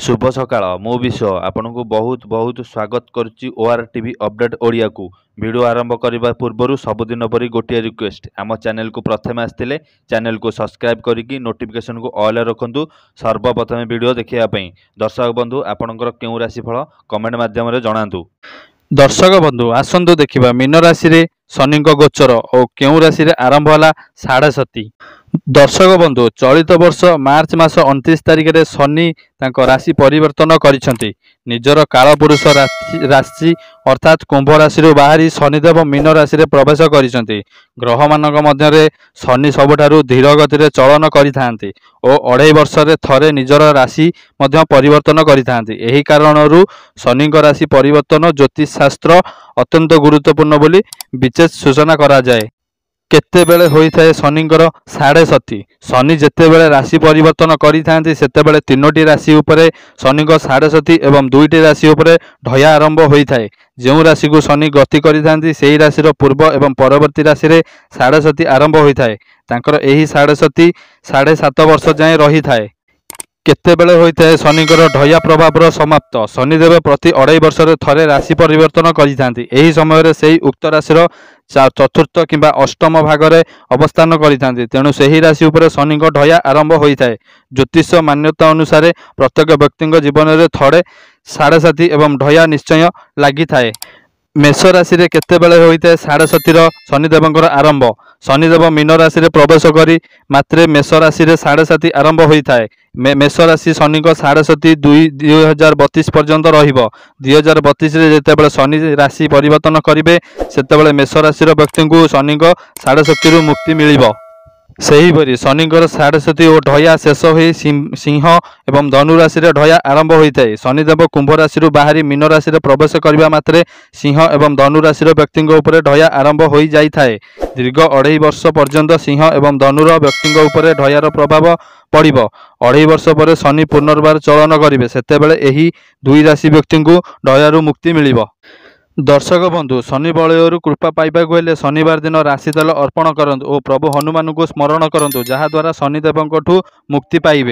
शुभ सकाळ मु विश्व आपनको बहुत बहुत स्वागत करुच्ची ओआर टीवी अपडेट ओडिया को वीडियो आरंभ करने पूर्व सबुदिन परी गोटे रिक्वेस्ट आम चैनल को प्रथम आसते चैनल को सब्सक्राइब करके नोटिफिकेशन को ऑल रखु सर्वप्रथम वीडियो देखापी दर्शक बंधु आपणकर क्यों राशिफल कमेंट मध्यम जनातु। दर्शक बंधु आसतु देखा मीन राशि रे शनि गोचर और क्यों राशि रे आरंभ है 7:30। दर्शक बंधु चलित वर्ष मार्च मास 29 तारिख में शनि तांको राशि परिवर्तन करिसेंति। निजर कालपुरुष राशि अर्थात कुंभ राशि बाहरी शनिदेव मीन राशि रे प्रवेश करिसेंति। ग्रह मानक मध्य शनि सबुठारु धीर गति चलन करिथांति और 2.5 वर्ष रे थरे निजर राशि मध्य परिवर्तन करिथांति। एही कारणरू शनि राशि परिवर्तन ज्योतिष शास्त्र अत्यंत गुरुत्वपूर्ण बोली विशेष सूचना करा जाए। केतेबेले होइथाए शनिंकर 7:30। शनि जेतेबेले राशि परिवर्तन करिथांती सेतेबेले 3टी राशि उपरे शनिक 7:30 एवं 2टी राशि उपरे ढया आरंभ होइथाए। जो राशि को शनि गति करिथांती सेही राशि पूर्व एवं परवर्ती राशि रे 7:30 आरंभ होइथाए। तांकर एही 7:30 7.5 वर्ष जाए रही थाए। केतेबेले होइथाए शनिकर ढया प्रभावर समाप्त। शनिदेव प्रति 2.5 वर्ष थरे राशि परिवर्तन करिथांती। एही समय रे सेही उक्त राशि चतुर्थ किंबा अष्टम भाग में अवस्थान करिथांती। तेणु सेही राशि उपरे शनिक ढया आरंभ होइथाए। ज्योतिष मान्यता अनुसार प्रत्येक व्यक्ति जीवन में थोड़े 7:30 एवं ढया निश्चय लगी थाए। मेष राशि रे केतेबेले होइथाए 7:30 शनिदेवंकर आरंभ। शनिदेव मीन राशि रे प्रवेश करी मात्रे मेष राशि रे 7:30 आरंभ होइथाए। मेष राशि शनिक 7:30 2032 पर्यंत रहिबो। 2032 रे जेतेबेले शनि राशि परिवर्तन करिवे सेतेबेले मेष राशि रो व्यक्ति को शनिक 7:30 रु मुक्ति मिलिबो। सेहीपरि शनिकर 7:30 और ढया शेष हो सिंह एवं धनु राशि रे ढया आरंभ होइथाए। शनिदेव कुंभ राशि बाहरी मीन राशि रे प्रवेश करबा मात्रे सिंह एवं धनु राशि व्यक्ति उपरे ढया आरंभ हो जाइथाए। दीर्घ 2.5 वर्ष पर्यंत सिंह एवं धनुर व्यक्ति उपरे ढयार प्रभाव पड़िबो। 2.5 वर्ष पर शनि पुनर्बार चलन करिवे सेतेबेले एही दुई राशि व्यक्ति को ढयारु मुक्ति मिलिबो। दर्शक बंधु शनि बलयरू कृपा पाइबा हेले शनिवार दिन राशि तेल अर्पण करंतु और प्रभु हनुमान को स्मरण करंतु जहाद्वारा शनिदेवंठू मुक्ति पाइबे।